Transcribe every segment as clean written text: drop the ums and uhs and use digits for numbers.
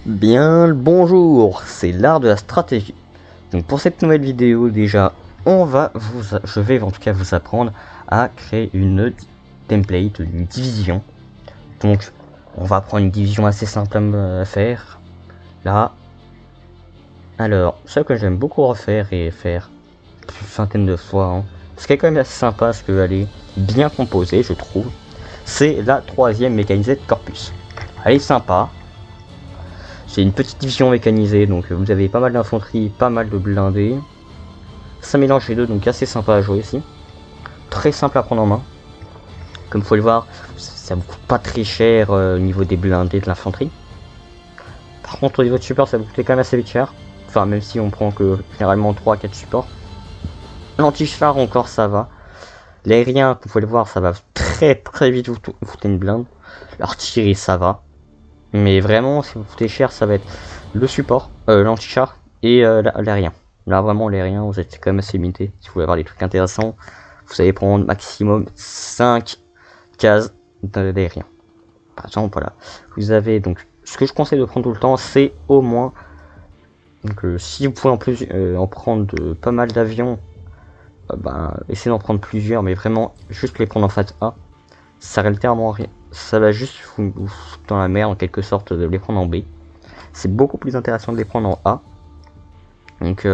Bien le bonjour, c'est l'art de la stratégie. Donc pour cette nouvelle vidéo déjà, je vais en tout cas vous apprendre à créer une template, une division. Donc on va prendre une division assez simple à faire. Là, alors ce que j'aime beaucoup refaire et faire une centaine de fois, ce qui est quand même assez sympa parce qu'elle est bien composée je trouve, c'est la troisième mécanisée de corpus. Elle est sympa. C'est une petite division mécanisée, donc vous avez pas mal d'infanterie, pas mal de blindés. Ça mélange les deux, donc assez sympa à jouer ici. Très simple à prendre en main. Comme vous pouvez le voir, ça vous coûte pas très cher au niveau des blindés de l'infanterie. Par contre, au niveau de support, ça vous coûte quand même assez vite cher. Enfin, même si on prend que généralement 3-4 supports. L'anti-char encore, ça va. L'aérien, vous pouvez le voir, ça va très très vite vous foutre une blinde. L'artillerie, ça va. Mais vraiment, si vous coûtez cher, ça va être le support, l'anti-char et l'aérien. Là, vraiment, l'aérien, vous êtes quand même assez limité. Si vous voulez avoir des trucs intéressants, vous allez prendre maximum 5 cases d'aérien. Par exemple, voilà. Vous avez donc, ce que je conseille de prendre tout le temps, c'est au moins. Donc, si vous pouvez en plus en prendre pas mal d'avions, essayez d'en prendre plusieurs, mais vraiment, juste les prendre en phase A. Ça va littéralement rien. Ça va juste vous foutre dans la merde en quelque sorte de les prendre en B. C'est beaucoup plus intéressant de les prendre en A. Donc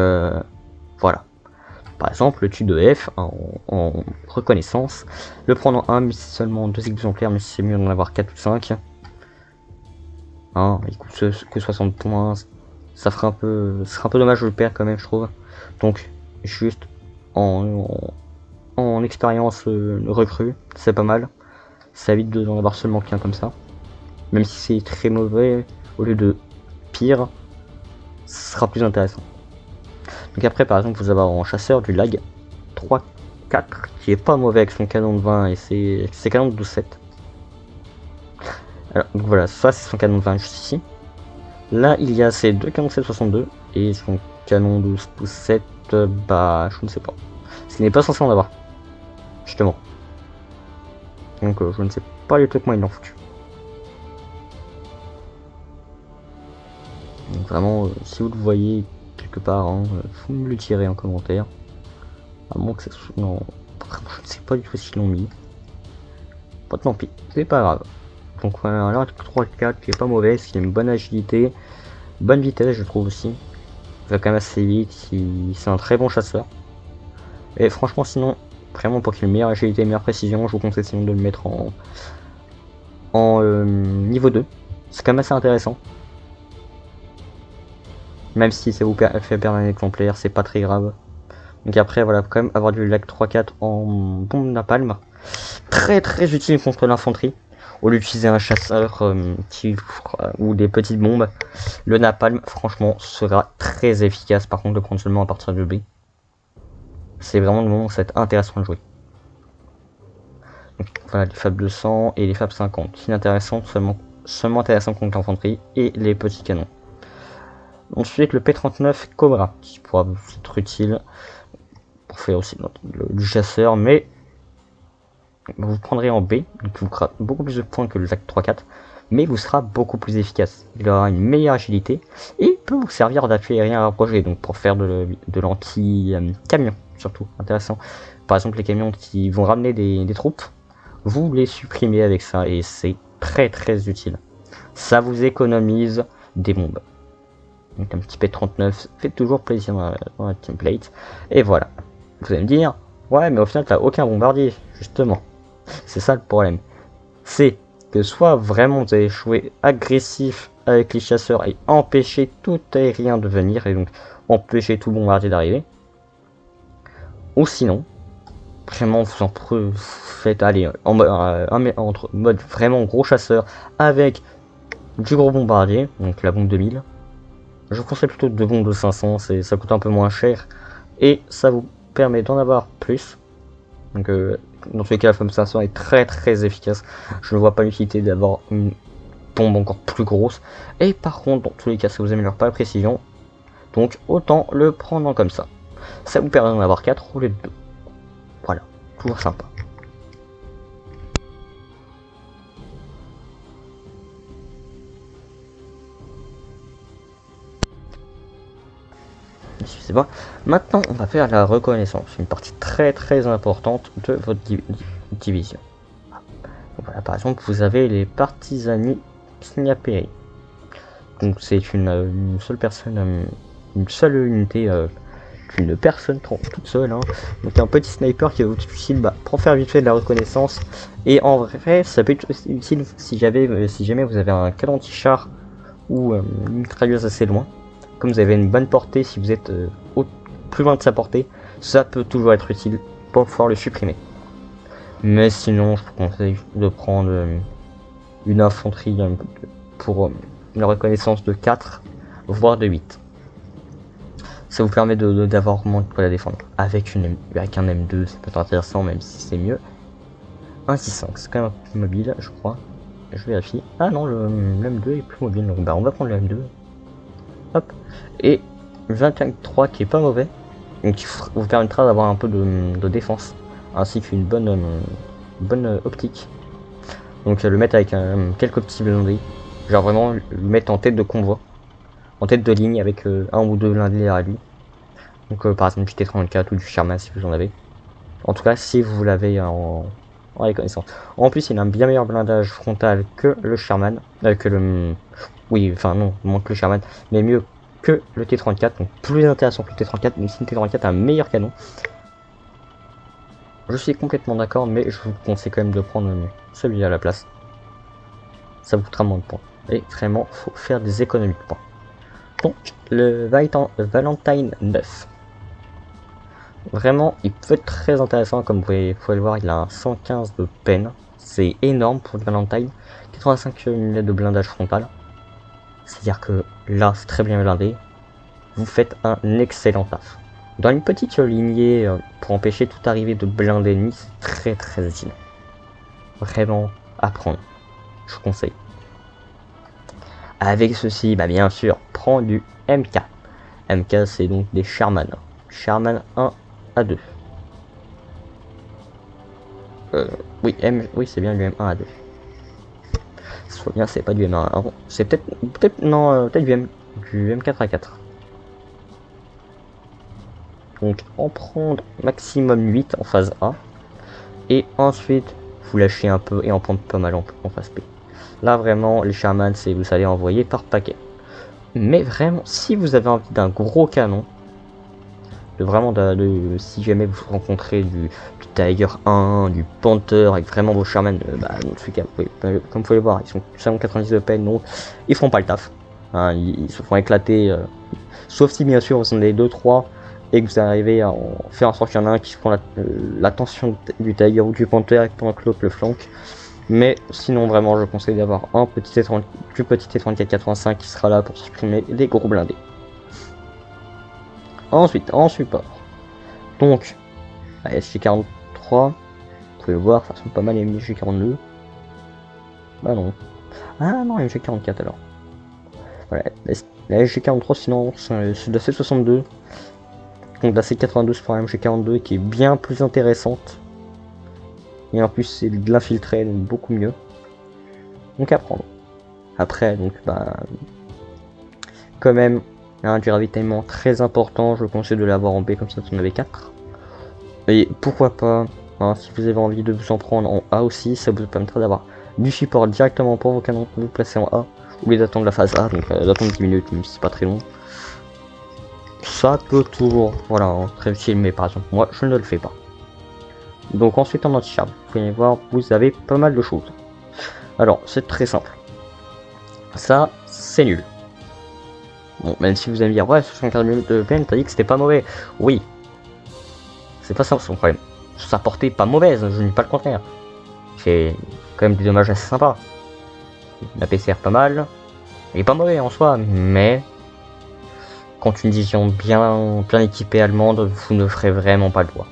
voilà. Par exemple, le tube de F en reconnaissance, le prendre en 1, mais c'est seulement 2 exemplaires, mais c'est mieux d'en avoir 4 ou 5. Il coûte que 60 points. Ça sera un peu dommage de le perdre quand même, je trouve. Donc, juste en expérience recrue, c'est pas mal. Ça évite d'en avoir seulement qu'un comme ça. Même si c'est très mauvais, au lieu de pire, ce sera plus intéressant. Donc après, par exemple, vous avez en chasseur du lag 3-4 qui est pas mauvais avec son canon de 20 et ses canons de 12-7. Alors donc voilà, ça c'est son canon de 20 juste ici. Là il y a ses deux canons de 7,62 et son canon de 12-7, je ne sais pas. Ce qui n'est pas censé en avoir. Justement. Donc je ne sais pas les trucs comment ils l'ont foutu. Donc vraiment, si vous le voyez quelque part, vous me le tirez en commentaire. À moins que ça soit... Non, je ne sais pas du tout s'ils l'ont mis. Bon, tant pis, c'est pas grave. Donc voilà, là, 3-4 qui est pas mauvais, qui a une bonne agilité, bonne vitesse je trouve aussi. Il va quand même assez vite, c'est un très bon chasseur. Et franchement sinon, vraiment pour qu'il ait une meilleure agilité, meilleure précision, je vous conseille sinon de le mettre en niveau 2. C'est quand même assez intéressant. Même si ça vous fait perdre un exemplaire, c'est pas très grave. Donc après voilà, quand même avoir du lag 3-4 en bombe napalm. Très très utile contre l'infanterie. Au lieu d'utiliser un chasseur ou des petites bombes, le napalm franchement sera très efficace. Par contre, de prendre seulement à partir de B, c'est vraiment le moment où c'est intéressant de jouer. Donc, voilà les FAB 200 et les FAB 50, inintéressants, seulement intéressant contre l'infanterie et les petits canons. Ensuite le P39 Cobra qui pourra vous être utile pour faire aussi du chasseur, mais vous prendrez en B, donc vous fera beaucoup plus de points que le ZAC 3-4, mais vous sera beaucoup plus efficace. Il aura une meilleure agilité et peut vous servir d'appui aérien rapproché, donc pour faire de l'anti-camion, surtout intéressant. Par exemple, les camions qui vont ramener des troupes, vous les supprimez avec ça et c'est très très utile. Ça vous économise des bombes. Donc un petit P39 fait toujours plaisir dans la template. Et voilà. Vous allez me dire, ouais mais au final t'as aucun bombardier, justement. C'est ça le problème. C'est que soit vraiment vous allez jouer agressif avec les chasseurs et empêcher tout aérien de venir, et donc empêcher tout bombardier d'arriver. Ou sinon, vraiment vous faites aller en mode vraiment gros chasseur avec du gros bombardier, donc la bombe 2000. Je vous conseille plutôt de bombes de 500, ça coûte un peu moins cher et ça vous permet d'en avoir plus. Donc dans tous les cas la FAB 500 est très très efficace. Je ne vois pas l'utilité d'avoir une bombe encore plus grosse. Et par contre dans tous les cas ça vous améliore pas la précision. Donc autant le prendre comme ça. Ça vous permet d'en avoir 4 au lieu de 2. Voilà, toujours sympa. excusez-moi. Maintenant, on va faire la reconnaissance, une partie très très importante de votre division. Donc, voilà, par exemple, vous avez les partisani Sniaperi. Donc c'est une seule personne, une seule unité, une personne toute seule. Hein. Donc un petit sniper qui est utile pour faire vite fait de la reconnaissance. Et en vrai, ça peut être utile si jamais vous avez un canon anti-char ou une mitrailleuse assez loin. Comme vous avez une bonne portée, si vous êtes plus loin de sa portée, ça peut toujours être utile pour pouvoir le supprimer. Mais sinon, je vous conseille de prendre une infanterie pour une reconnaissance de 4, voire de 8. Ça vous permet d'avoir moins de quoi la défendre. Avec un M2, ça peut être intéressant, même si c'est mieux. Un 6.5, c'est quand même un peu plus mobile, je crois. Je vérifie. Ah non, le M2 est plus mobile, donc on va prendre le M2. Hop. Et le 21.3 qui est pas mauvais, donc qui vous permettra d'avoir un peu de défense, ainsi qu'une bonne optique. Donc le mettre avec quelques petits blindés, genre vraiment le mettre en tête de convoi, en tête de ligne avec un ou deux blindés à lui. Donc par exemple du T-34 ou du Sherman si vous en avez. En tout cas si vous l'avez en reconnaissance. En plus il a un bien meilleur blindage frontal que le Sherman, oui enfin non moins que le Sherman, mais mieux que le T-34, donc plus intéressant que le T-34, même si le T-34 a un meilleur canon. Je suis complètement d'accord, mais je vous conseille quand même de prendre celui-là à la place. Ça vous coûtera moins de points. Et vraiment, faut faire des économies de points. Donc, le Valentine 9. Vraiment, il peut être très intéressant, comme vous pouvez le voir, il a un 115 de peine. C'est énorme pour le Valentine. 85 mm de blindage frontal. C'est-à-dire que là, c'est très bien blindé. Vous faites un excellent taf. Dans une petite lignée, pour empêcher toute arrivée de blindés ennemis, c'est très très utile. Vraiment à prendre. Je vous conseille. Avec ceci, bien sûr, prends du MK. MK, c'est donc des Sherman. Sherman 1 à 2. Oui, c'est bien du M1 à 2. Soit bien, c'est pas du M1 à 1. C'est peut-être du M4 à 4. Donc en prendre maximum 8 en phase A. Et ensuite, vous lâchez un peu et en prendre pas mal en phase B. Là vraiment, les Sherman, c'est vous allez envoyer par paquet. Mais vraiment, si vous avez envie d'un gros canon, si jamais vous rencontrez du Tiger 1, du Panther avec vraiment vos Sherman, dans ce cas, comme vous pouvez le voir, ils sont 590 de peine, donc ils feront pas le taf. Hein, ils se font éclater, sauf si bien sûr vous en avez 2-3 et que vous arrivez à en faire en sorte qu'il y en a un qui prend l'attention du Tiger ou du Panther et pendant que l'autre le flanque. Mais sinon vraiment je conseille d'avoir un petit T-34 85 qui sera là pour supprimer les gros blindés. Ensuite, en support. Donc, la SG43, vous pouvez le voir, ça ressemble pas mal à une SG42. Bah non. Ah non, la SG44 alors. Voilà, la SG43 sinon c'est de la C62. Donc la C92 pour la MG42 qui est bien plus intéressante. Et en plus c'est de l'infiltré, donc beaucoup mieux. Donc à prendre. Après, donc quand même, du ravitaillement très important, je conseille de l'avoir en B comme ça, vous en avez 4. Et pourquoi pas, si vous avez envie de vous en prendre en A aussi, ça vous permettra d'avoir du support directement pour vos canons que vous placez en A. Ou les attendre la phase A, donc d'attendre 10 minutes, même si c'est pas très long. Ça peut toujours, très utile, mais par exemple, moi je ne le fais pas. Donc ensuite en anti-char, vous pouvez voir, vous avez pas mal de choses. Alors, c'est très simple. Ça, c'est nul. Bon, même si vous allez me dire, ouais, 75 minutes de peine, t'as dit que c'était pas mauvais. Oui. C'est pas ça son problème. Sa portée pas mauvaise, je ne dis pas le contraire. C'est quand même des dommages assez sympas. La PCR pas mal. Il est pas mauvais en soi, mais contre une division bien équipée allemande, vous ne ferez vraiment pas le doigt.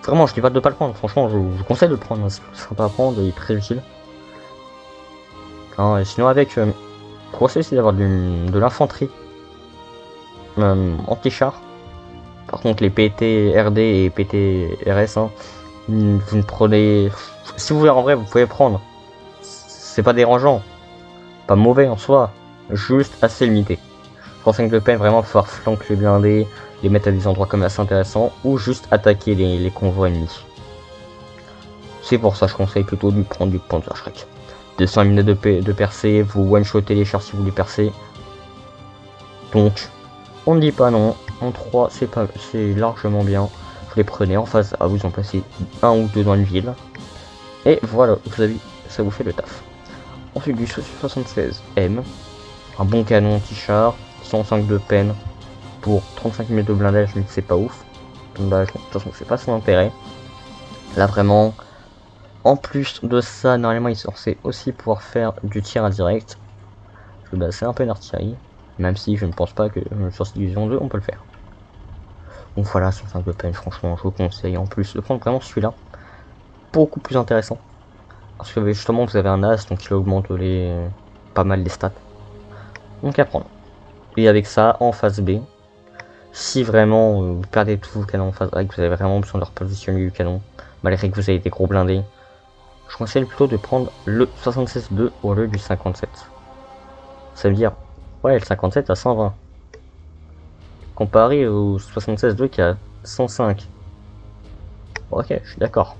Vraiment, je dis pas de pas le prendre, franchement, je vous conseille de le prendre, c'est sympa à prendre, il est très utile. Et sinon avec, pour essayer d'avoir de l'infanterie anti-char. Par contre les PT RD et PT RS, vous ne prenez... Si vous voulez en vrai, vous pouvez prendre. C'est pas dérangeant. Pas mauvais en soi, juste assez limité. Pour 5 de peine, vraiment pouvoir flanquer les blindés, les mettre à des endroits comme assez intéressants, ou juste attaquer les convois ennemis. C'est pour ça que je conseille plutôt de prendre du Panzerschreck. 200 minutes de percée, vous one-shotez les chars si vous les percez. Donc, on ne dit pas non. En 3, c'est largement bien. Vous les prenez en phase A, vous en placez un ou deux dans une ville. Et voilà, vous avez, ça vous fait le taf. Ensuite, du 76M, un bon canon anti-char, 105 de peine pour 35 minutes de blindage, mais c'est pas ouf. Blindage, de toute façon, c'est pas son intérêt. Là, vraiment, en plus de ça, normalement, il est censé aussi pouvoir faire du tir indirect. Parce que bah, c'est un peu une artillerie, même si je ne pense pas que sur cette division 2, on peut le faire. Donc voilà, 105 de peine, franchement, je vous conseille en plus de prendre vraiment celui-là. Beaucoup plus intéressant. Parce que justement, vous avez un as, donc il augmente pas mal les stats. Donc à prendre. Et avec ça, en phase B, si vraiment vous perdez tous vos canons en phase A, que vous avez vraiment besoin de repositionner du canon, malgré que vous avez des gros blindés, je conseille plutôt de prendre le 76-2 au lieu du 57. Ça veut dire, ouais, le 57 à 120. Comparé au 76-2 qui a 105. Ok, je suis d'accord.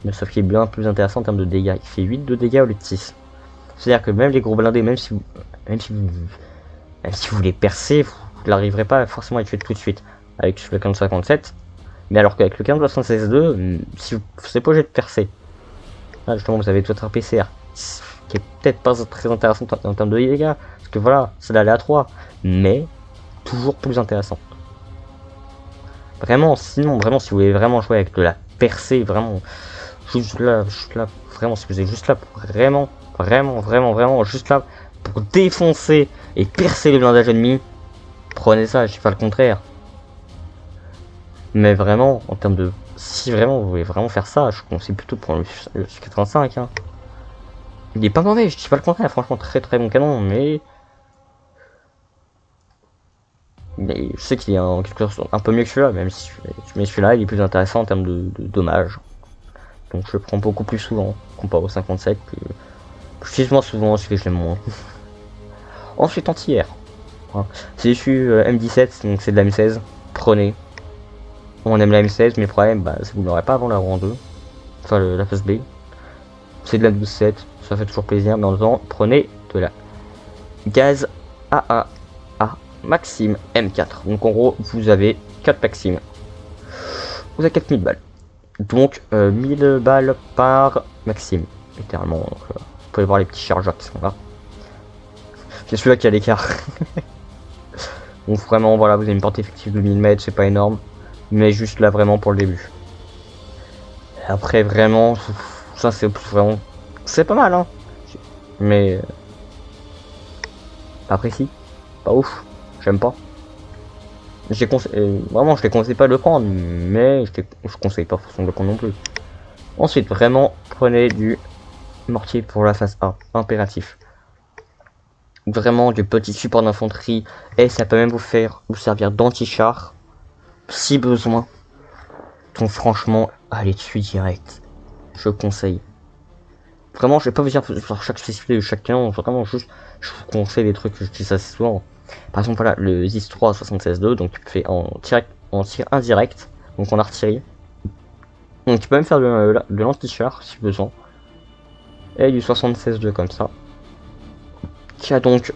Mais sauf qu'il est bien plus intéressant en termes de dégâts. Il fait 8 de dégâts au lieu de 6. C'est-à-dire que même les gros blindés, même si vous les percez, vous n'arriverez pas forcément à les tuer tout de suite avec le 1557. Mais alors qu'avec le 1576-2, si vous n'êtes pas obligé de percer. Là justement vous avez tout un PCR qui est peut-être pas très intéressant en termes de dégâts. Parce que voilà, c'est l'aléatoire. Mais toujours plus intéressant. Vraiment, sinon, vraiment, si vous voulez vraiment jouer avec de la percée, vraiment, juste là, vraiment, si vous êtes juste là pour vraiment, juste là pour défoncer et percer les blindages ennemis, prenez ça, je dis pas le contraire. Mais vraiment, en termes de, si vraiment vous voulez vraiment faire ça, je conseille plutôt de prendre le 85. Hein. Il est pas mauvais, je dis pas le contraire, franchement, très bon canon, mais je sais qu'il est en quelque sorte un peu mieux que celui-là, même si celui-là il est plus intéressant en termes de dommages. Donc je le prends beaucoup plus souvent, comparé au 57, que j'utilise moins souvent, celui que je l'aime moins. Ensuite anti-air. C'est issu M17, donc c'est de la M16, prenez. On aime la M16, mais le problème, bah, c'est que vous l'aurez pas avant la rang 2, enfin la phase B. C'est de la 12-7, ça fait toujours plaisir, mais en même temps, prenez de la gaz AA. Maxime M4. Donc en gros, vous avez 4 Maxime. Vous avez 4000 balles. Donc 1000 balles par Maxime. Littéralement. Donc, vous pouvez voir les petits chargeurs qui sont là. C'est celui-là qui a l'écart. Donc vraiment, voilà, vous avez une portée effective de 1000 mètres, c'est pas énorme. Mais juste là, vraiment pour le début. Et après, vraiment, ça c'est vraiment... C'est pas mal, hein. Mais... Après si, pas ouf. J'aime pas. Vraiment, je les conseille pas de le prendre, mais je conseille pas forcément de le prendre non plus. Ensuite, vraiment, prenez du mortier pour la phase A, impératif. Vraiment du petit support d'infanterie, et ça peut même vous servir d'anti-char, si besoin. Donc franchement, allez dessus direct. Je conseille. Vraiment, je vais pas vous dire sur chaque spécificité de chacun, vraiment juste, je vous conseille des trucs que j'utilise assez souvent. Par exemple, voilà, le ZIS 3 76-2, donc tu fais en tir indirect, donc en artillerie. Donc tu peux même faire de l'anti-char si besoin. Et du 76-2 comme ça. Qui a donc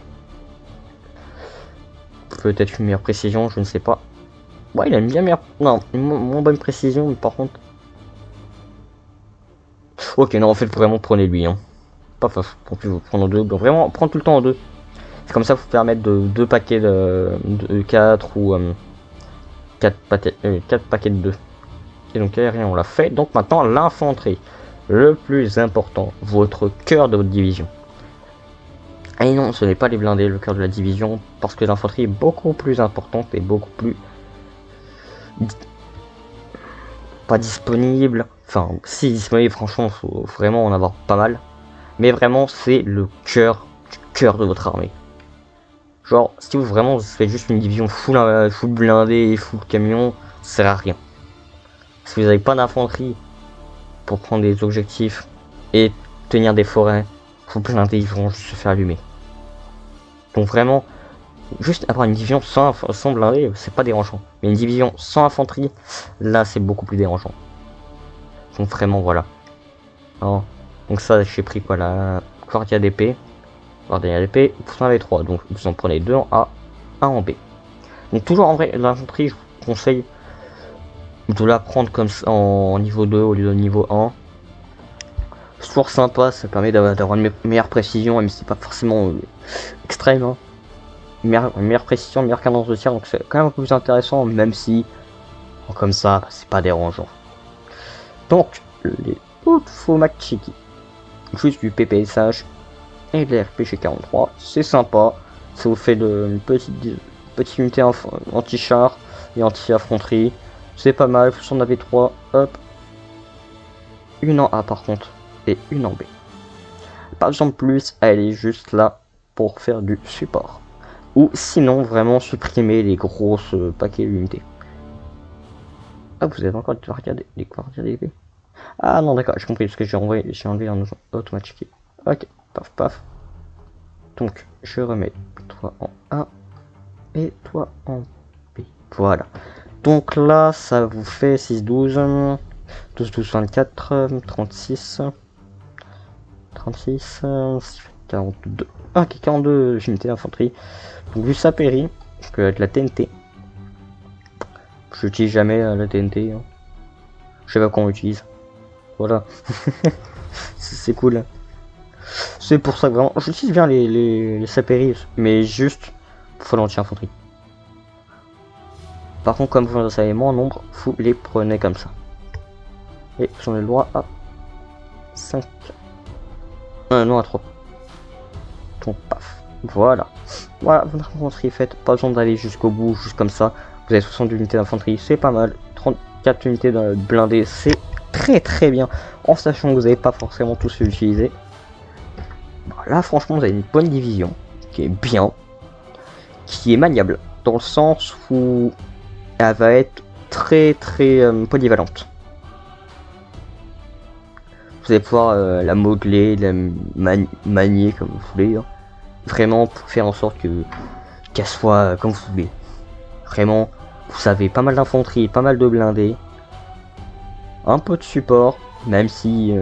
peut-être une meilleure précision, je ne sais pas. Ouais, il a une bien meilleure. Non, une moins bonne précision, mais par contre. Ok, non, en fait, vraiment, prenez lui. Hein. Pas pour plus vous prendre en deux. Donc, vraiment, prendre tout le temps en deux. C'est comme ça, vous permettre de 2 paquets de 4 ou 4 paquets de 2. Et donc, aérien, on l'a fait. Donc, maintenant, l'infanterie. Le plus important, votre cœur de votre division. Et non, ce n'est pas les blindés, le cœur de la division, parce que l'infanterie est beaucoup plus importante et beaucoup plus... pas disponible. Enfin, si disponible, franchement, faut vraiment en avoir pas mal. Mais vraiment, c'est le cœur de votre armée. Genre, si vous vraiment vous faites juste une division full blindé et full camion, ça sert à rien. Si vous n'avez pas d'infanterie pour prendre des objectifs et tenir des forêts, vos blindés ils vont juste se faire allumer. Donc vraiment, Juste avoir une division sans blindés, c'est pas dérangeant. Mais une division sans infanterie, là c'est beaucoup plus dérangeant. Donc vraiment voilà. Alors, donc ça j'ai pris quoi là, Guardia d'épée. Guardia d'épée, vous en avez 3, donc vous en prenez 2 en A, 1 en B. Donc toujours en vrai, l'infanterie, je vous conseille de la prendre comme ça en niveau 2 au lieu de niveau 1. C'est toujours sympa, ça permet d'avoir une meilleure précision, même si c'est pas forcément extrême. Hein. Meilleure précision, meilleure cadence de tir, donc c'est quand même un peu plus intéressant, même si comme ça, c'est pas dérangeant. Donc, les Utfumachiki, juste du PPSH et de l'RPG 43, c'est sympa, ça vous fait une petite unité anti-char et anti-affronterie, c'est pas mal, vous en avez 3, hop, une en A par contre, et une en B. Pas besoin de plus, elle est juste là pour faire du support. Ou sinon, vraiment supprimer les grosses paquets d'unités. Ah, vous avez encore des Guardia d'épée. Ah non, d'accord, j'ai compris, parce que j'ai enlevé un automatique. Ok, paf paf. Donc, je remets toi en A et toi en B. Voilà. Donc là, ça vous fait 6, 12, 12, 12, 24, 36, 36, 42. Ok, 42 unités d'infanterie. Donc, du sapéry, avec la TNT. Je n'utilise jamais la TNT. Hein. Je sais pas qu'on utilise. Voilà. C'est cool. C'est pour ça que vraiment, j'utilise bien les sapéry, mais juste pour l'anti-infanterie. Par contre, comme vous en savez moins en nombre, vous les prenez comme ça. Et j'en ai le droit à 5. Non, à 3. Donc, paf. Voilà. Voilà, votre infanterie est faite. Pas besoin d'aller jusqu'au bout, juste comme ça. Vous avez 62 unités d'infanterie, c'est pas mal. 34 unités de blindés, c'est très bien. En sachant que vous n'avez pas forcément tous utilisé. Là, franchement, vous avez une bonne division qui est bien, qui est maniable, dans le sens où elle va être très polyvalente. Vous allez pouvoir la modeler, la manier comme vous voulez, hein. Vraiment pour faire en sorte qu'elle soit comme vous voulez. Vraiment, vous avez pas mal d'infanterie, pas mal de blindés, un peu de support, même si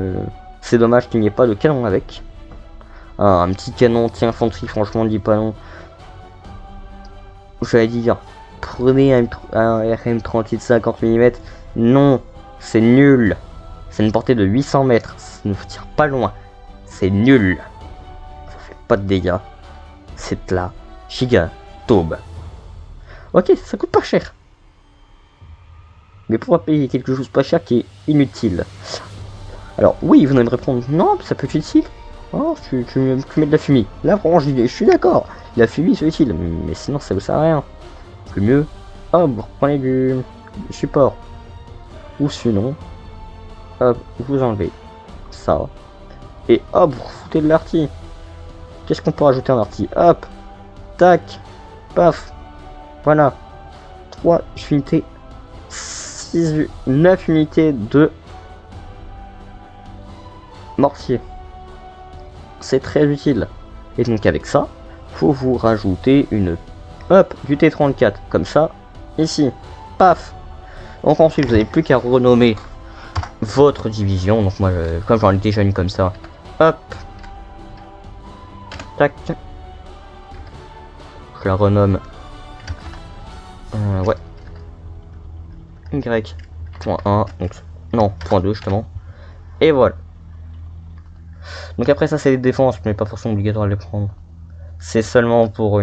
c'est dommage qu'il n'y ait pas de canon avec. Un petit canon anti-infanterie, franchement, dit pas non. J'allais dire, prenez un RM38 50 mm. Non, c'est nul. C'est une portée de 800 mètres. Ça ne vous tire pas loin. C'est nul. Ça fait pas de dégâts. C'est de la giga taube. Ok, ça coûte pas cher. Mais pourquoi payer quelque chose pas cher qui est inutile? Alors, oui, vous allez me répondre, non, ça peut être utile. Oh, tu mets de la fumée. Là, franchement, je suis d'accord. La fumée, c'est utile. Mais sinon, ça vous sert à rien. Le mieux, hop, vous reprenez du support. Ou sinon, hop, vous enlevez ça. Et hop, vous foutez de l'arty. Qu'est-ce qu'on peut rajouter en arty? Hop, tac, paf. Voilà. 3 unités. 9 unités de mortier. C'est très utile. Et donc avec ça, faut vous rajouter une du T34 comme ça, ici, paf. Donc ensuite vous n'avez plus qu'à renommer votre division. Donc moi, comme j'en ai déjà une comme ça, hop, tac, je la renomme, ouais, Y.1, donc non, .2 justement, et voilà. Donc après ça c'est des défenses, mais pas forcément obligatoire de les prendre. C'est seulement pour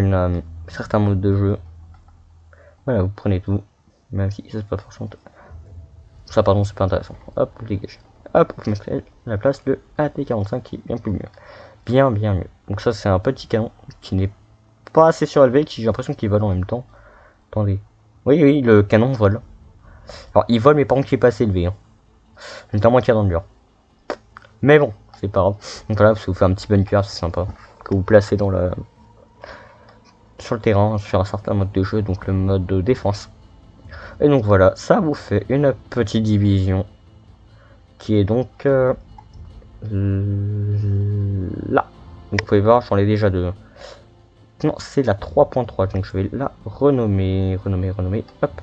certains modes de jeu. Voilà, vous prenez tout, même si ça c'est pas forcément. Ça pardon, c'est pas intéressant. Hop, vous dégagez. Hop, vous mettez à la place le AT45 qui est bien plus mieux. Bien mieux. Donc ça c'est un petit canon qui n'est pas assez surélevé, qui j'ai l'impression qu'il vole en même temps. Attendez. Oui, le canon vole. Alors il vole mais par contre il est pas assez élevé. Hein. Notamment qu'il y a dans le mur. Mais bon, c'est pas grave. Donc voilà, ça vous fait un petit bunker, c'est sympa. Que vous placez dans sur le terrain, sur un certain mode de jeu, donc le mode de défense. Et donc voilà, ça vous fait une petite division qui est donc là. Donc vous pouvez voir, j'en ai déjà deux. Non, c'est la 3.3, donc je vais la renommer, hop.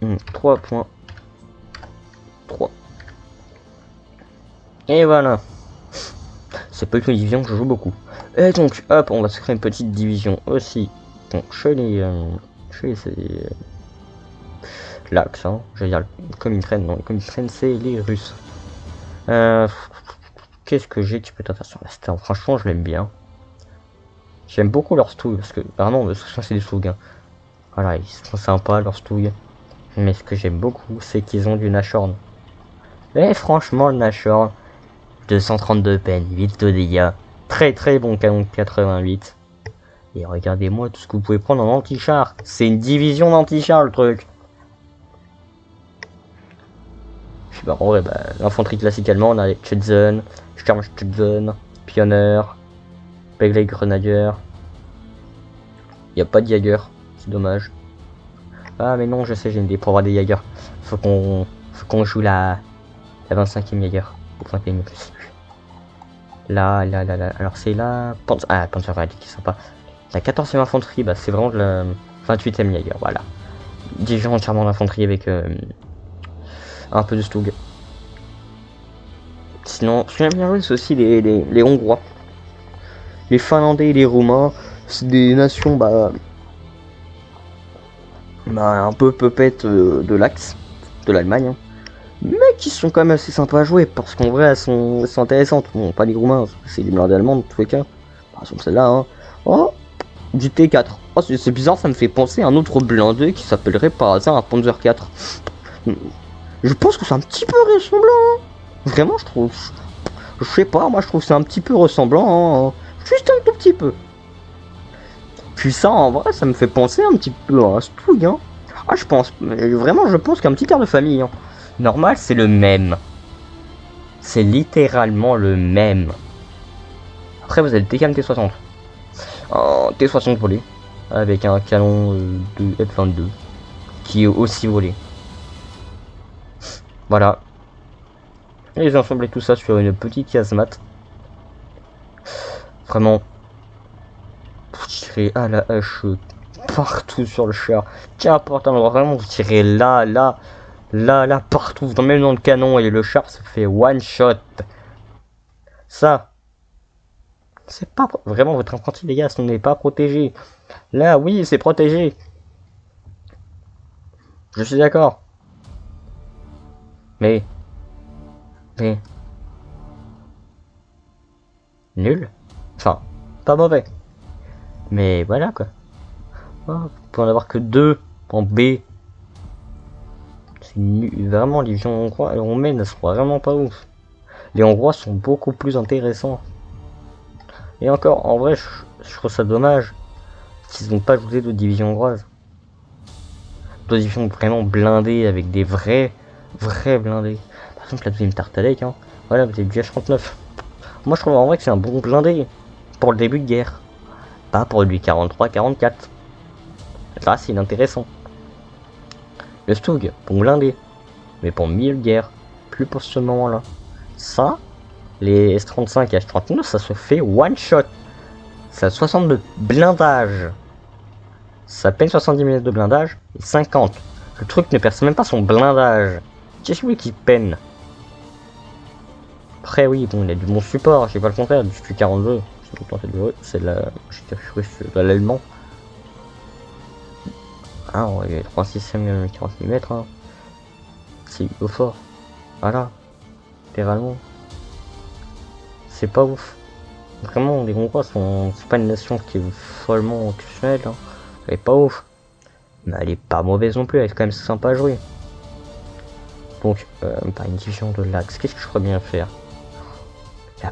3.3. Et voilà. C'est pas une division que je joue beaucoup. Et donc, hop, on va se créer une petite division aussi. Donc, chez les l'Axe, hein. Je veux dire, comme ils traînent, non, comme ils traînent, c'est les Russes. Qu'est-ce que j'ai qui peut être intéressant? Franchement, je l'aime bien. J'aime beaucoup leurs stouilles, parce que vraiment, c'est des stouilles. Hein. Voilà, ils sont sympas, leurs stouilles. Mais ce que j'aime beaucoup, c'est qu'ils ont du Nashorn. Et franchement, le Nashorn, 232 peines, 8 de dégâts. Très très bon canon de 88. Et regardez-moi tout ce que vous pouvez prendre en anti-char. C'est une division d'anti-char le truc. Je sais pas, en vrai, l'infanterie classique allemande, on a les Schützen, Sturmschützen, Pioner, Pegleg Grenadier. Y a pas de Jäger, c'est dommage. Ah mais non, je sais, j'ai une idée pour avoir des Jäger. Faut qu'on joue la 25e Jäger. Là. Alors c'est la Panzer qui est sympa. La 14e infanterie, c'est vraiment de la 28e Jäger, voilà. Division entièrement d'infanterie avec un peu de Stug. Sinon, ce que j'aime bien jouer, c'est aussi les Hongrois. Les Finlandais et les Roumains, c'est des nations un peu peupettes de l'Axe, de l'Allemagne. Hein. Mais qui sont quand même assez sympas à jouer, parce qu'en vrai, elles sont intéressantes. Bon, pas les Roumains, c'est des blindés allemandes, tous les cas. Par exemple, celle-là, hein. Oh, du T4. Oh, c'est bizarre, ça me fait penser à un autre blindé qui s'appellerait par hasard un Panzer 4. Je pense que c'est un petit peu ressemblant. Hein. Vraiment, je trouve. Je sais pas, moi je trouve que c'est un petit peu ressemblant. Hein. Juste un tout petit peu. Puis ça, en vrai, ça me fait penser un petit peu à un Stouille. Hein. Ah, je pense. Vraiment, je pense qu'un petit père de famille. Hein. Normal, c'est le même. C'est littéralement le même. Après, vous avez le TKM T60. Un T60 volé. Avec un canon de F22. Qui est aussi volé. Voilà. Et j'ai assemblé tout ça sur une petite casemate. Vraiment. Vous tirez à la hache partout sur le char. Qu'importe, vraiment, vous tirez là, partout. Même dans le canon et le char se fait one shot. Ça. C'est pas vraiment votre infanterie, les gars, ce n'est pas protégé. Là, oui, c'est protégé. Je suis d'accord. Mais. Nul. Enfin, pas mauvais. Mais voilà quoi. Oh, vous pouvez en avoir que 2 en B. C'est vraiment les gens hongrois. Les Roumains ne sont vraiment pas ouf. Les Hongrois sont beaucoup plus intéressants. Et encore, en vrai, je trouve ça dommage qu'ils n'ont pas ajouté de division hongroise. D'autres divisions vraiment blindées avec des vrais blindés. Par exemple, la deuxième Tartalek, hein. Voilà, vous avez du H39. Moi, je trouve en vrai que c'est un bon blindé pour le début de guerre. Pas pour du 43-44. Là, c'est inintéressant. Le Stug, bon blindé. Mais pour milieu de guerre, plus pour ce moment-là. Ça, les S35 et H39, ça se fait one shot. Ça a 60 de blindage. Ça peine 70 minutes de blindage et 50. Le truc ne perce même pas son blindage. Qu'est-ce que qui peine? Après, oui, bon, il a du bon support, je sais pas le contraire, du Q42. C'est de l'allemand. Ah, on va 3,6 40 mm. Hein. C'est au fort. Voilà. Littéralement. C'est pas ouf. Vraiment, les Hongrois sont. C'est pas une nation qui est follement exceptionnelle. Hein. Elle est pas ouf. Mais elle est pas mauvaise non plus, elle est quand même sympa à jouer. Donc, par une division de l'Axe, qu'est-ce que je pourrais bien faire? La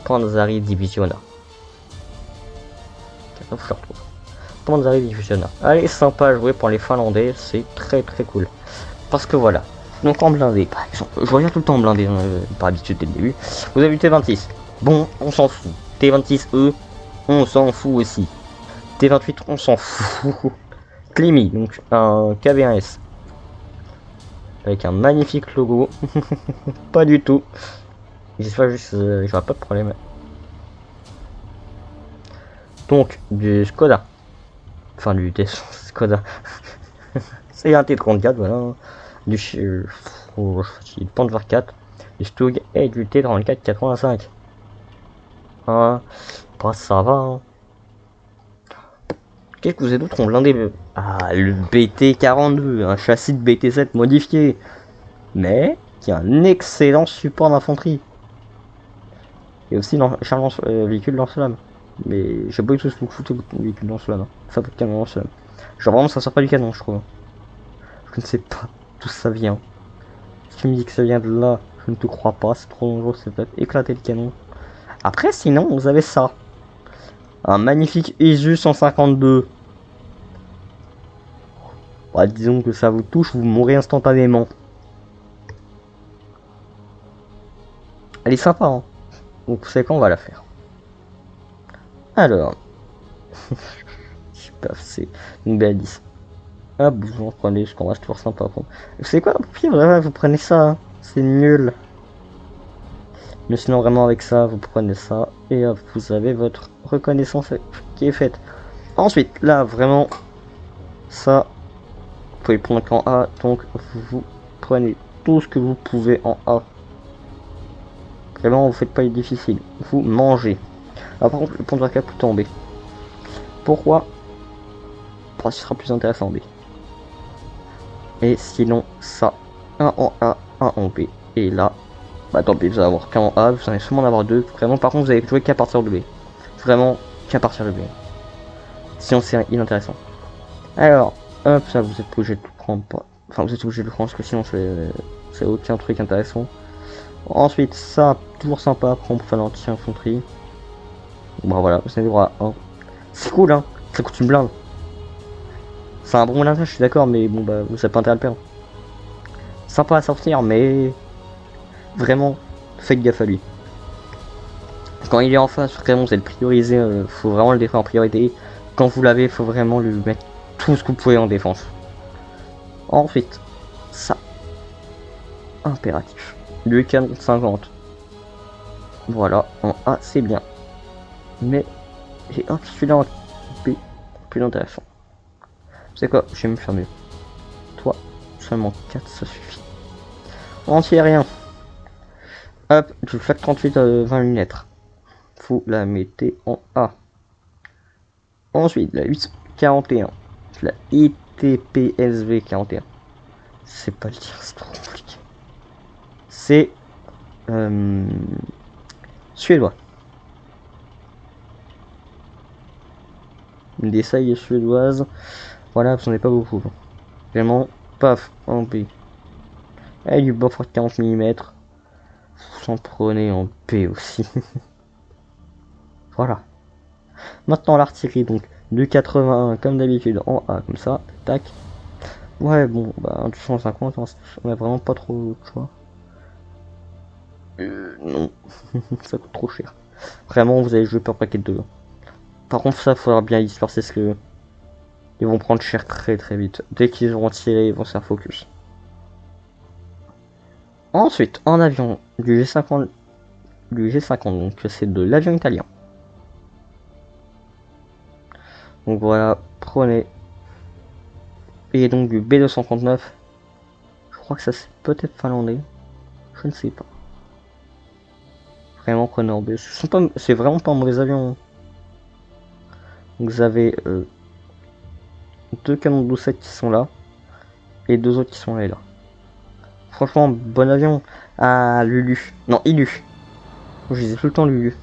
Panzeri Divisiona. Faut que je le retrouve. Panzeri Divisiona. Elle est sympa à jouer pour les Finlandais, c'est très cool. Parce que voilà. Donc en blindé, par exemple, je reviens tout le temps en blindé, par habitude dès le début. Vous avez le T26. Bon, on s'en fout. T26E, on s'en fout aussi. T28, on s'en fout. Klimi, donc un KV1S. Avec un magnifique logo. Pas du tout. J'espère juste que j'aurai pas de problème. Donc, du Skoda. Enfin, du Skoda. C'est un T34, voilà. Du Panzer 4, du Stug et du T34 85. Hein, bah, ça va. Hein. Qu'est-ce que vous avez d'autre en blindé? Ah, le BT42, un châssis de BT7 modifié, mais qui a un excellent support d'infanterie. Et aussi véhicule lance-flamme. Mais j'ai pas eu tout ce que vous foutez votre véhicule lance-flamme. Hein. Enfin, votre canon lance-flamme. Genre vraiment, ça sort pas du canon, je trouve. Je ne sais pas d'où ça vient. Si tu me dis que ça vient de là, je ne te crois pas. C'est trop dangereux, c'est peut-être éclater le canon. Après, sinon, vous avez ça. Un magnifique ISU 152. Bah, disons que ça vous touche, vous mourrez instantanément. Elle est sympa, hein. Donc, vous savez quoi, on va la faire. Alors. Super, c'est une belle 10. Hop, vous en prenez, ce qu'on reste toujours sympa. Vous savez quoi, au pire, ouais, vous prenez ça. Hein. C'est nul. Mais sinon, vraiment, avec ça, vous prenez ça. Et hop, vous avez votre reconnaissance qui est faite. Ensuite, là, vraiment, ça, vous pouvez prendre qu'en A. Donc, vous prenez tout ce que vous pouvez en A. Vraiment, vous faites pas difficile. Vous mangez. Ah, par contre, le Panzer 4 plutôt en B. Pourquoi? Parce que ce sera plus intéressant en B. Et sinon, ça, un en A, un en B. Et là, bah tant pis, vous allez avoir qu'un en A, vous allez sûrement en avoir deux. Vraiment, par contre, vous allez jouer qu'à partir de B. Vraiment, qu'à partir de B. Sinon, c'est inintéressant. Alors, hop, ça, vous êtes obligé de tout prendre. Enfin, vous êtes obligé de le prendre parce que sinon, c'est aucun truc intéressant. Ensuite, ça, toujours sympa, après on peut faire l'anti-infanterie. Bon voilà, vous avez droit à 1. C'est cool, hein, ça coûte une blinde. C'est un bon blindage, je suis d'accord, mais bon, bah, vous avez pas intérêt à le perdre. Sympa à sortir, mais vraiment, faites gaffe à lui. Quand il est en face, vraiment, vous allez le prioriser, faut vraiment le défendre en priorité. Quand vous l'avez, faut vraiment lui mettre tout ce que vous pouvez en défense. Ensuite, ça, impératif. Le canon 50. Voilà, en A, c'est bien. Mais j'ai un celui-là en B, plus intéressant. C'est quoi? Je vais me faire mieux. Toi, seulement 4, ça suffit. Entier rien. Hop, du FLAC 38 à 20 lunettes. Vous la mettez en A. Ensuite, la 841. La ITPSV 41. C'est pas le dire, c'est trop compliqué. C'est suédois. Une des sailles suédoises. Voilà, vous n'en avez pas beaucoup. Vraiment, paf, en B. Et du Beaufort 40 mm. Vous en prenez en B aussi. Voilà. Maintenant l'artillerie, donc du 81 comme d'habitude en A, comme ça, tac. Ouais, bon, bah un 250, on a vraiment pas trop de choix. Non, ça coûte trop cher. Vraiment, vous allez jouer par paquet de 2. Par contre, ça, faudra bien y se faire, c'est ce que ils vont prendre cher très très vite. Dès qu'ils auront tiré, ils vont se faire focus. Ensuite, en avion, du G50, donc c'est de l'avion italien. Donc voilà, prenez. Et donc du B239. Je crois que ça c'est peut-être finlandais. Je ne sais pas. Vraiment prenez en B. C'est vraiment pas un mauvais avion. Donc vous avez deux canons de 12-7 qui sont là. Et deux autres qui sont là et là. Franchement, bon avion. Ah, Lulu. Non, Ilu. Je disais tout le temps Lulu.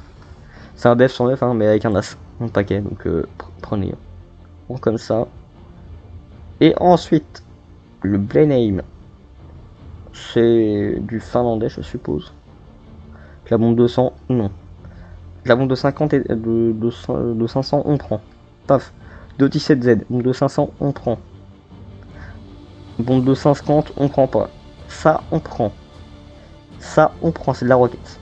C'est un BF-109, hein, mais avec un as. Un paquet, donc prenez. Bon, comme ça. Et ensuite, le Blenheim. C'est du finlandais, je suppose. La bombe 200, non. La bombe de 50 et de 500, on prend. Paf. 217Z, bombe de 500, on prend. Bombe de 550, on prend pas. Ça, on prend. Ça, on prend, c'est de la roquette.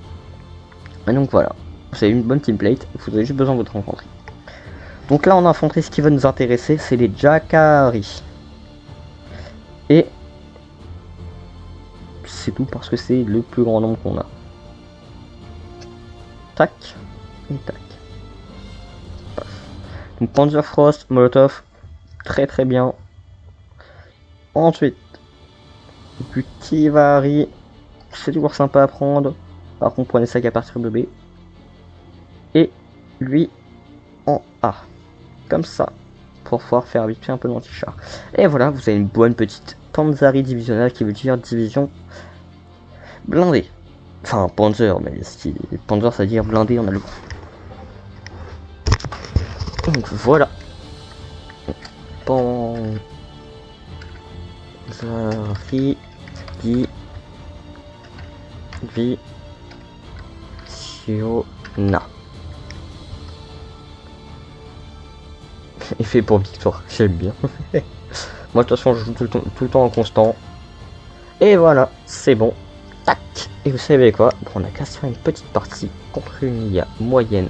Et donc voilà. Vous avez une bonne template, vous avez juste besoin de votre infanterie. Donc là, en infanterie, ce qui va nous intéresser, c'est les Jacari. Et c'est tout parce que c'est le plus grand nombre qu'on a. tac, et tac. Donc Panzerfrost, Molotov, très très bien. Ensuite, du Kivari, c'est toujours sympa à prendre. Par contre, prenez ça qu'à partir de B. Et lui en A. Comme ça, pour pouvoir faire vite fait un peu d'anti-char. Et voilà, vous avez une bonne petite Panzari divisionnelle qui veut dire division blindée. Enfin, Panzer, mais si Panzer ça veut dire blindé en allemand. Donc voilà. Panzari divisionna. Effet pour victoire, j'aime bien. Moi de toute façon je joue tout le temps en constant. Et voilà, c'est bon. Tac. Et vous savez quoi? On a qu'à se faire une petite partie contre une IA moyenne.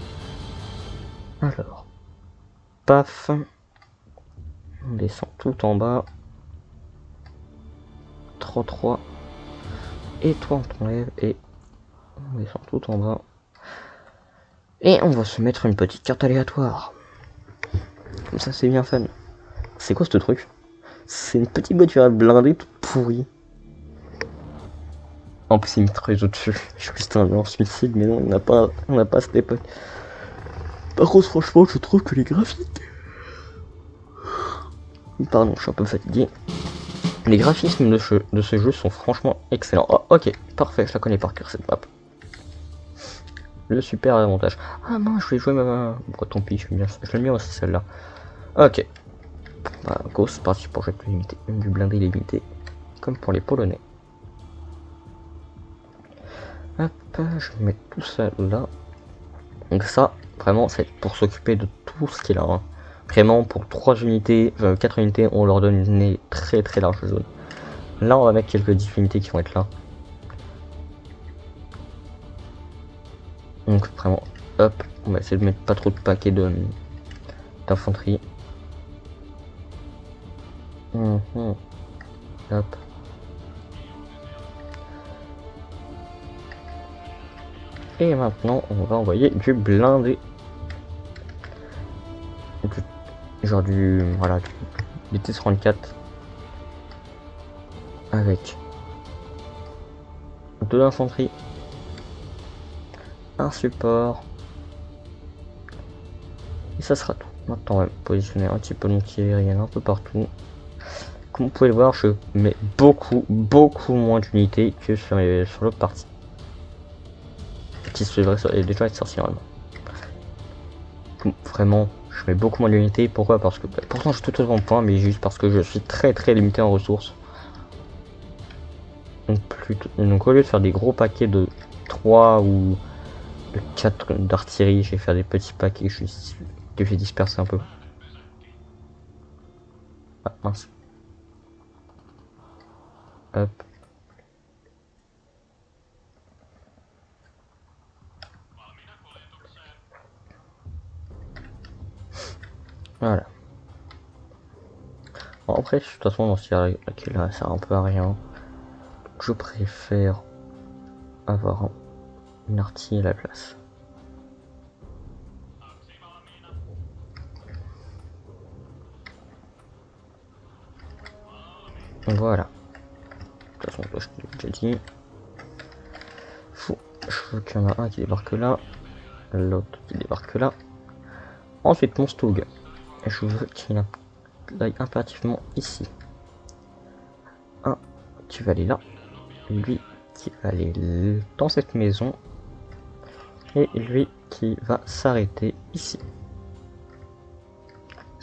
Alors. Paf. On descend tout en bas. 33. Et toi on t'enlève et on descend tout en bas. Et on va se mettre une petite carte aléatoire. Comme ça c'est bien fun. C'est quoi ce truc? C'est une petite voiture blindée toute pourrie. En plus il me treuse au-dessus. Je suis un lance-missile mais non on n'a pas cette époque. Par contre franchement je trouve que les graphiques... Pardon je suis un peu fatigué. Les graphismes de ce jeu sont franchement excellents. Oh ok, parfait, je la connais par cœur cette map. Le super avantage. Ah mince, je vais jouer ma... Bon, tant pis, je l'aime bien aussi celle-là. Ok. Bah, go, c'est parti pour jouer du blindé limité. Comme pour les Polonais. Hop, je vais mettre tout ça là. Donc ça, vraiment, c'est pour s'occuper de tout ce qui est là. Hein. Vraiment, pour 3 unités, 4 unités, on leur donne une très très large zone. Là, on va mettre quelques 10 unités qui vont être là. Donc vraiment, hop, on va essayer de mettre pas trop de paquets d'infanterie. Hop. Et maintenant, on va envoyer du blindé. Genre voilà, du T-34 avec de l'infanterie, un support, et ça sera tout. Maintenant, on va positionner un petit peu mon tiré un peu partout. Comme vous pouvez le voir, je mets beaucoup moins d'unités que sur l'autre partie. Qui se devrait déjà être sorti vraiment. Vraiment, je mets beaucoup moins d'unités. Pourquoi? Parce que pourtant je suis tout autant point, mais juste parce que je suis très limité en ressources. Donc au lieu de faire des gros paquets de 3 ou de 4 d'artillerie, je vais faire des petits paquets que j'ai dispersé un peu. Ah mince. Hop. Voilà. Bon, après, de toute façon, dans ce cas là, ça sert un peu à rien. Je préfère avoir une artillerie à la place. Voilà. De toute façon, je l'ai déjà dit. Je veux qu'il y en a un qui débarque là, l'autre qui débarque là. Ensuite, mon Stug. Je veux qu'il aille impérativement ici. Un qui va aller là. Lui qui va aller dans cette maison. Et lui qui va s'arrêter ici.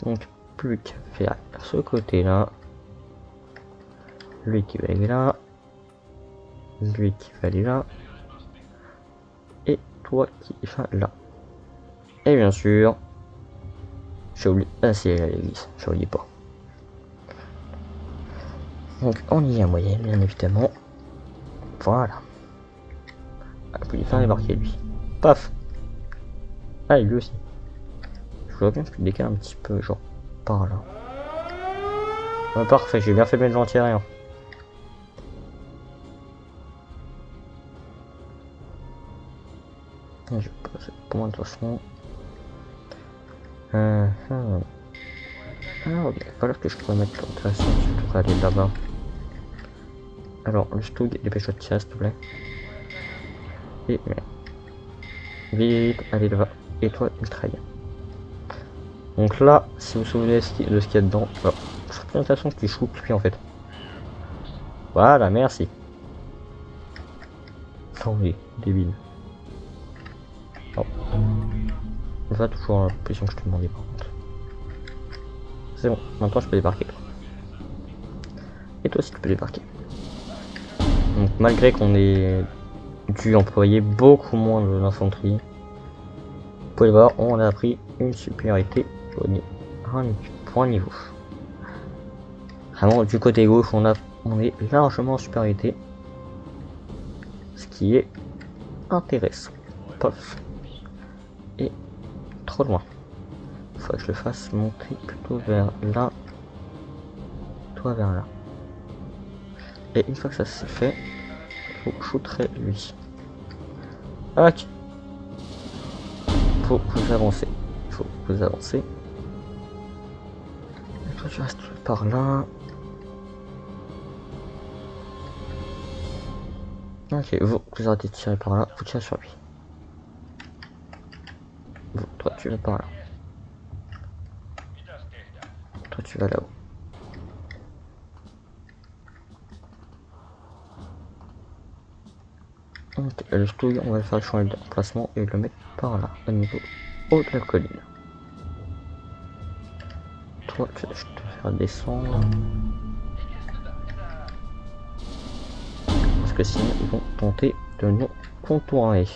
Donc, plus qu'à faire ce côté là. Lui qui va aller là. Lui qui va aller là. Et toi qui va là. Et bien sûr, j'ai oublié. Ah, c'est l'église, j'ai oublié pas. Donc, on y est en moyenne, bien évidemment. Voilà. Ah, je peux lui faire débarquer lui. Paf. Ah, et lui aussi. Je vois bien que je décale un petit peu, genre par là. Ah, parfait, j'ai bien fait de mettre l'anti-aérien. Je vais passer pour moi de toute façon. Alors, il n'y a pas l'air que je pourrais mettre l'intéressant, je devrais aller là-bas. Alors, le Stug, dépêche-toi de tirer, s'il te plaît. Et merde. Vite, allez là-bas. Et toi, ultra. Donc là, si vous vous souvenez de ce qu'il y a dedans, alors, je trouve l'intéressant qu'il shoot lui en fait. Voilà, merci. Oh oui, débile. Oh. Va toujours la position que je te demandais par contre. C'est bon, maintenant je peux débarquer. Et toi aussi tu peux débarquer. Donc malgré qu'on ait dû employer beaucoup moins de l'infanterie, vous pouvez voir, on a pris une supériorité pour un niveau. Vraiment du côté gauche on est largement en supériorité. Ce qui est intéressant. Pof. Et trop loin. Il faut que je le fasse monter plutôt vers là. Toi vers là. Et une fois que ça c'est fait, il faut shooter lui. Ok. Faut vous avancer. Il faut vous avancer. Et toi tu restes par là. Ok, vous arrêtez de tirer par là, vous tirez sur lui. Vous, toi tu vas par là. Toi tu vas là-haut. Donc le Stug, on va le faire changer d'emplacement et le mettre par là, au niveau haut de la colline. Toi, je vais te faire descendre. Parce que sinon, ils vont tenter de nous contourner.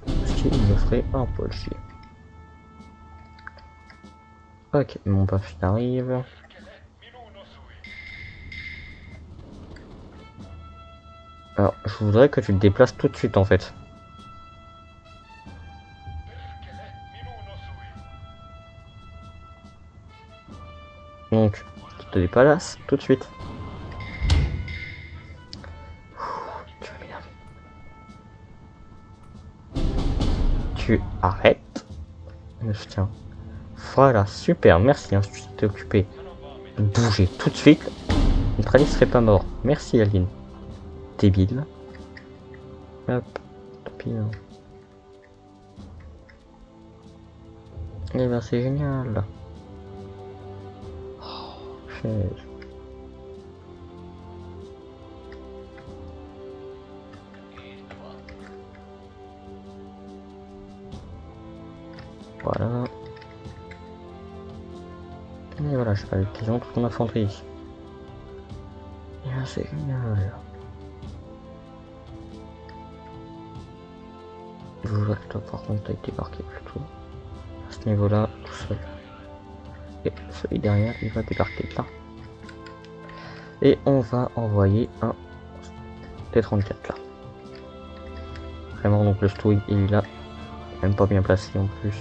Ce qui me ferait un peu chier. Ok, mon buff il arrive. Alors, je voudrais que tu te déplaces tout de suite en fait. Donc, tu te déplaces tout de suite. Tu vas m'énerver. Tu arrêtes. Je tiens. Voilà, super, merci, hein, tu t'es occupé de bouger tout de suite. Notre allié serait pas mort. Merci Aline. Débile. Hop, tant pis. Hein. Eh ben c'est génial. Oh, chaise. Voilà. Et voilà, je fais l'utilisation de toute mon infanterie. Et là c'est génial. Je vois que toi par contre t'as été débarqué plutôt. À ce niveau là, tout seul. Et celui derrière il va débarquer là. Et on va envoyer un T-34 là. Vraiment donc le Stug il est là. Même pas bien placé en plus.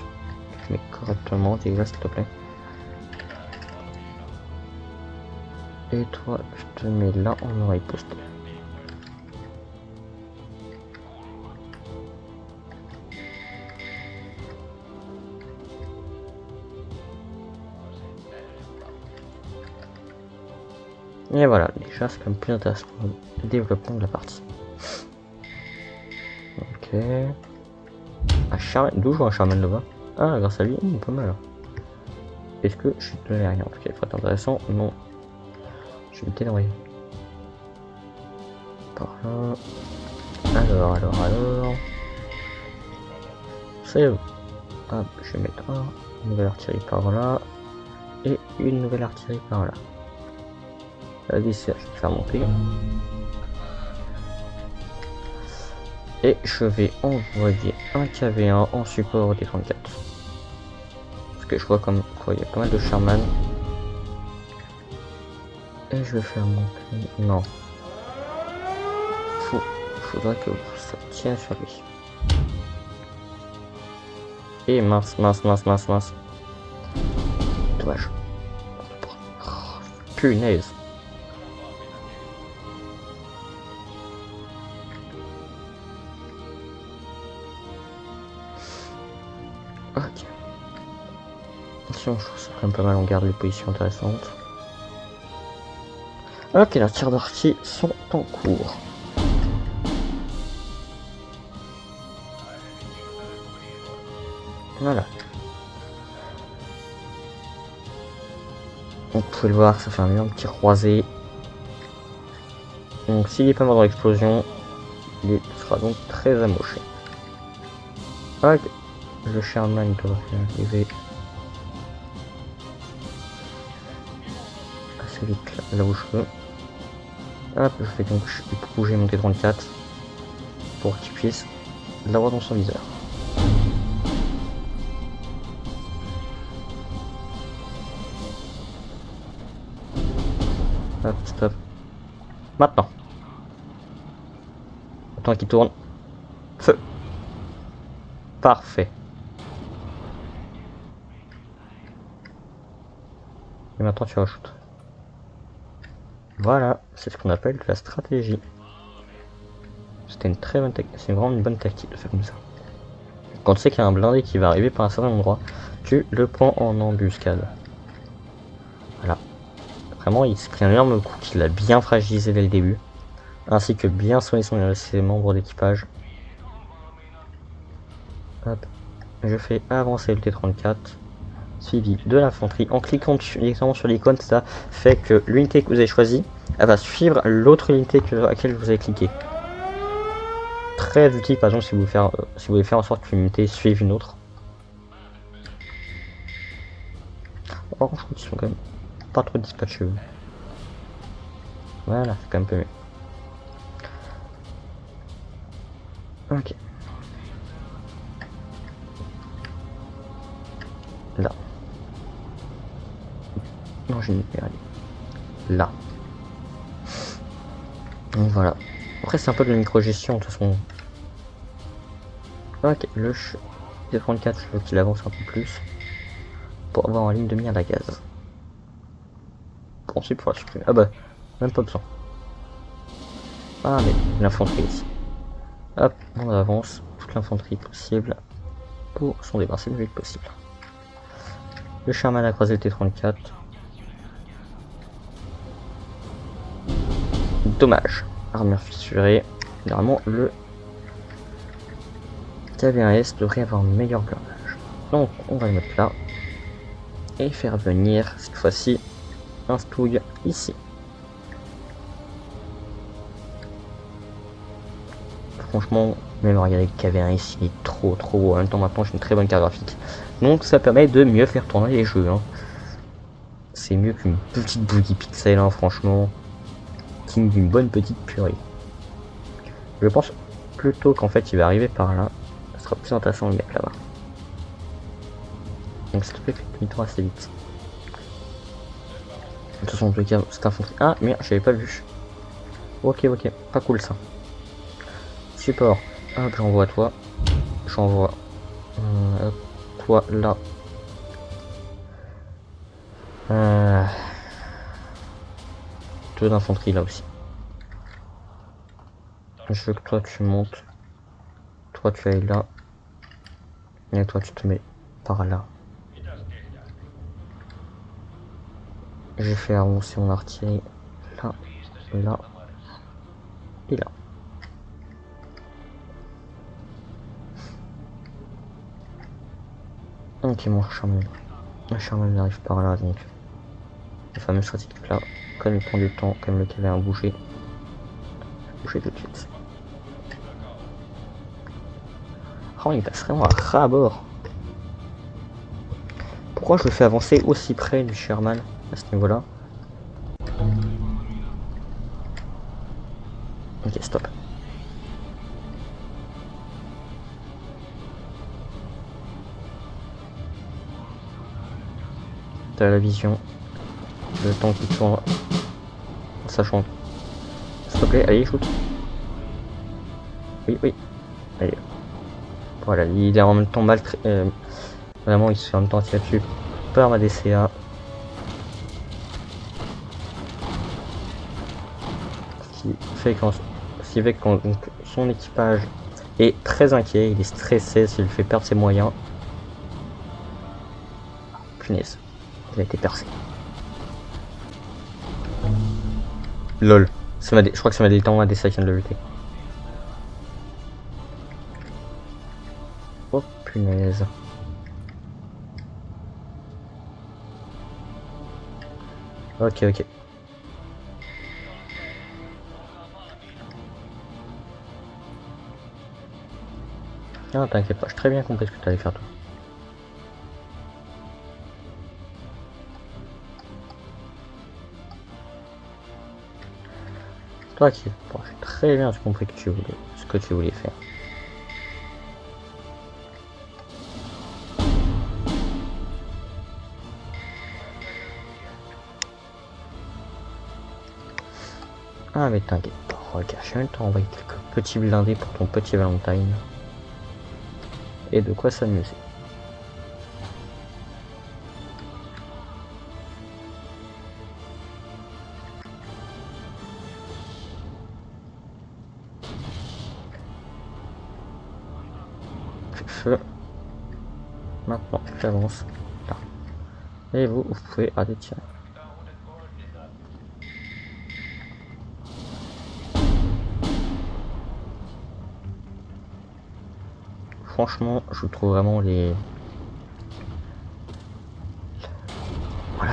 Je mets correctement, déjà s'il te plaît. Et toi, je te mets là en oreille postée. Et voilà, déjà c'est quand même plus intéressant le développement de la partie. Ok. Ah, Charmaine, d'où je vois un Charmaine là-bas? Ah, grâce à lui, pas mal. Est-ce que je suis de rien? En tout cas, il faut être intéressant. Non. Je vais t'éloigner. Par là. Alors. C'est où? Ah, je vais mettre une nouvelle artillerie par là. Et une nouvelle artillerie par là. La viscère, je vais faire monter. Et je vais envoyer un KV1 en support des 34. Parce que je vois comme quoi il y a pas mal de Sherman. Et je vais faire monter. Non. Faudrait que ça tienne sur lui. Et mince. Dommage. Oh, punaise. position, je trouve ça quand même pas mal, on garde les positions intéressantes. Ok, les tirs d'artillerie sont en cours. Voilà. Donc, vous pouvez le voir, ça fait un énorme tir croisé. Donc s'il n'est pas mort dans l'explosion, il sera donc très amoché. Ok, le Sherman doit arriver assez vite là où je veux. Hop, je fais donc bouger mon T-34 pour qu'il puisse l'avoir dans son viseur. Hop, stop. Maintenant. Attends qu'il tourne. Feu. Parfait. Et maintenant tu rajoutes. Voilà, c'est ce qu'on appelle de la stratégie. C'était une très bonne tactique, c'est vraiment une bonne tactique de faire comme ça. Quand tu sais qu'il y a un blindé qui va arriver par un certain endroit, tu le prends en embuscade. Voilà. Vraiment, il s'est pris un énorme coup qu'il a bien fragilisé dès le début, ainsi que bien soigner ses membres d'équipage. Hop, je fais avancer le T-34, suivi de l'infanterie. En cliquant directement sur l'icône, ça fait que l'unité que vous avez choisie, elle va suivre l'autre unité à laquelle vous avez cliqué. Très utile, par exemple, si vous voulez faire en sorte qu'une unité suive une autre. Par contre, je trouve qu'ils sont quand même pas trop dispatchés. Voilà, c'est quand même un peu mieux. Ok. Là. Non, j'ai une paire. Là. Donc voilà. Après, c'est un peu de la micro-gestion, de toute façon. Ok, le T-34, je veux qu'il avance un peu plus. Pour avoir en ligne de mire la gaz. Ensuite, pour la supprimer. Ah bah, même pas besoin. Ah, mais l'infanterie ici. Hop, on avance toute l'infanterie possible pour s'en débarrasser le plus vite possible. Le Sherman a croisé le T-34. Dommage. Armure fissurée. Normalement, le KV-1S devrait avoir un meilleur blindage. Donc, on va le mettre là. Et faire venir, cette fois-ci, un Stug ici. Franchement, même regarder le KV-1S, il est trop beau. En même temps, maintenant, j'ai une très bonne carte graphique. Donc, ça permet de mieux faire tourner les jeux. Hein. C'est mieux qu'une petite bouillie pixel, hein, franchement. King d'une bonne petite purée. Je pense plutôt qu'en fait il va arriver par là. Ce sera plus intéressant le mec là-bas. Donc s'il te plaît, fais demi-tour assez vite. De toute façon, en tout cas, c'est infanterie. Ah merde, j'avais pas vu. Ok, pas cool ça. Support. Hop, j'envoie toi. J'envoie toi là. Deux d'infanterie là aussi. Je veux que toi tu montes. Toi tu ailles là. Et toi tu te mets par là. J'ai fait avancer mon artillerie là, là et là. Ok, mon Sherman. Le Sherman arrive par là donc. La fameuse stratégie là. Comme il prend du temps, comme le KV-1 bouger. Bouger tout de suite. Oh, il passe vraiment à ras à bord. Pourquoi je le fais avancer aussi près du Sherman à ce niveau là? Ok, stop. T'as la vision. Le temps qui tourne. Sachant. S'il te plaît, allez, shoot. Oui. Allez. Voilà, il est en même temps vraiment, il se fait en même temps tirer dessus par ma DCA. Ce qui fait que son équipage est très inquiet, il est stressé s'il fait perdre ses moyens. punaise. Il a été percé. Lol. Je crois que ça m'a dit le temps à des secondes de lutter. Oh punaise. Ok, ok. Non, t'inquiète pas, j'ai très bien compris ce que tu allais faire toi. T'inquiète pas, j'ai très bien compris ce que tu voulais faire. Ah mais t'inquiète pas, regarde, je viens de t'envoyer quelques petits blindés pour ton petit Valentine. Et de quoi s'amuser. Maintenant, j'avance. Là. Et vous pouvez arrêter de tirer. Franchement, je trouve vraiment la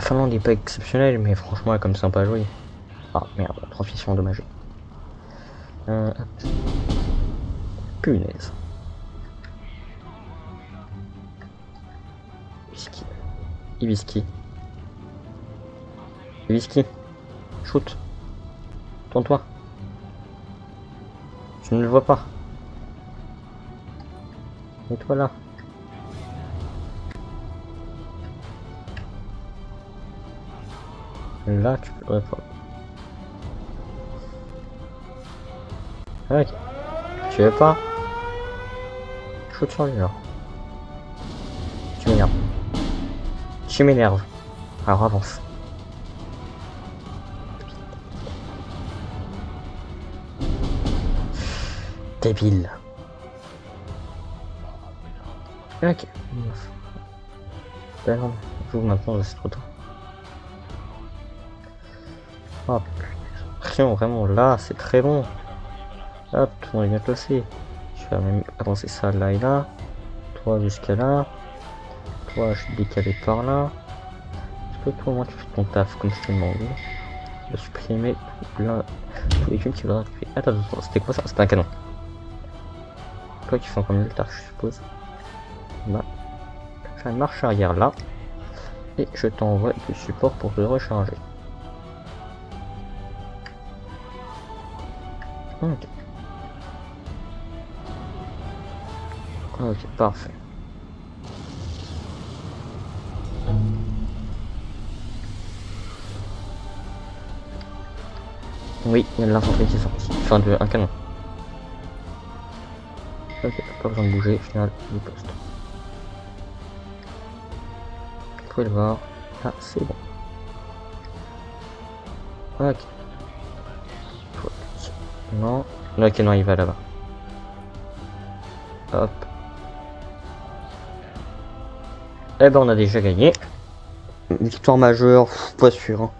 Finlande n'est pas exceptionnelle, mais franchement, elle est comme sympa à jouer. Ah merde, transmission endommagée. Punaise. Whisky. Whisky. Whisky. Shoot. Tourne-toi. Je ne le vois pas. Mets-toi là. Là, tu peux pas. Ok. Tu veux pas? Shoot sur lui alors. Tu m'énerves. Tu m'énerves. Alors avance. Débile. Ok. Ben non, joue maintenant, c'est trop tôt. Oh putain, vraiment là, c'est très bon. Hop, on est bien placé. Je vais même avancer ça là et là. Toi jusqu'à là. Toi, je suis décalé par là. Est-ce que toi, au moins, tu fais ton taf comme je t'ai demandé. Je vais supprimer tous les films qui voudraient créer. Attends, c'était quoi ça? C'était un canon. Toi qui fais encore mieux le taf, je suppose. Bah, je fais une marche arrière là. Et je t'envoie du support pour te recharger. Ok. Ok, parfait. Oui, il y a de l'infanterie qui est sortie. Enfin, un canon. Ok, pas besoin de bouger, final du poste. Vous pouvez le voir. Ah, c'est bon. Ok. Non. Ok, non, il va là-bas. Hop. Eh ben, on a déjà gagné. Victoire majeure, pas sûr. Hein.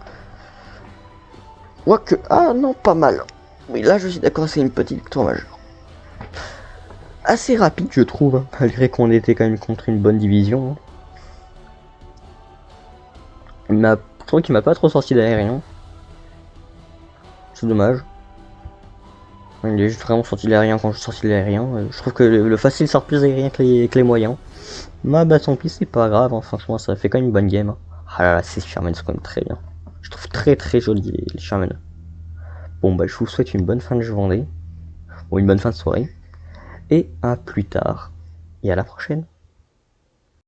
Quoique, ah non, pas mal. Oui, là, je suis d'accord, c'est une petite victoire majeure. Assez rapide, je trouve, hein, malgré qu'on était quand même contre une bonne division. Je trouve qu'il m'a pas trop sorti d'aérien. C'est dommage. Il est juste vraiment sorti de l'aérien quand je suis sorti de l'aérien. Je trouve que le facile sort plus d'aérien que les moyens. Mais bah tant pis, c'est pas grave, hein. Franchement ça fait quand même une bonne game. Hein. Ah là là, ces Sherman sont quand même très bien. Je trouve très très joli les Sherman. Bon bah je vous souhaite une bonne fin de journée. Ou une bonne fin de soirée. Et à plus tard. Et à la prochaine.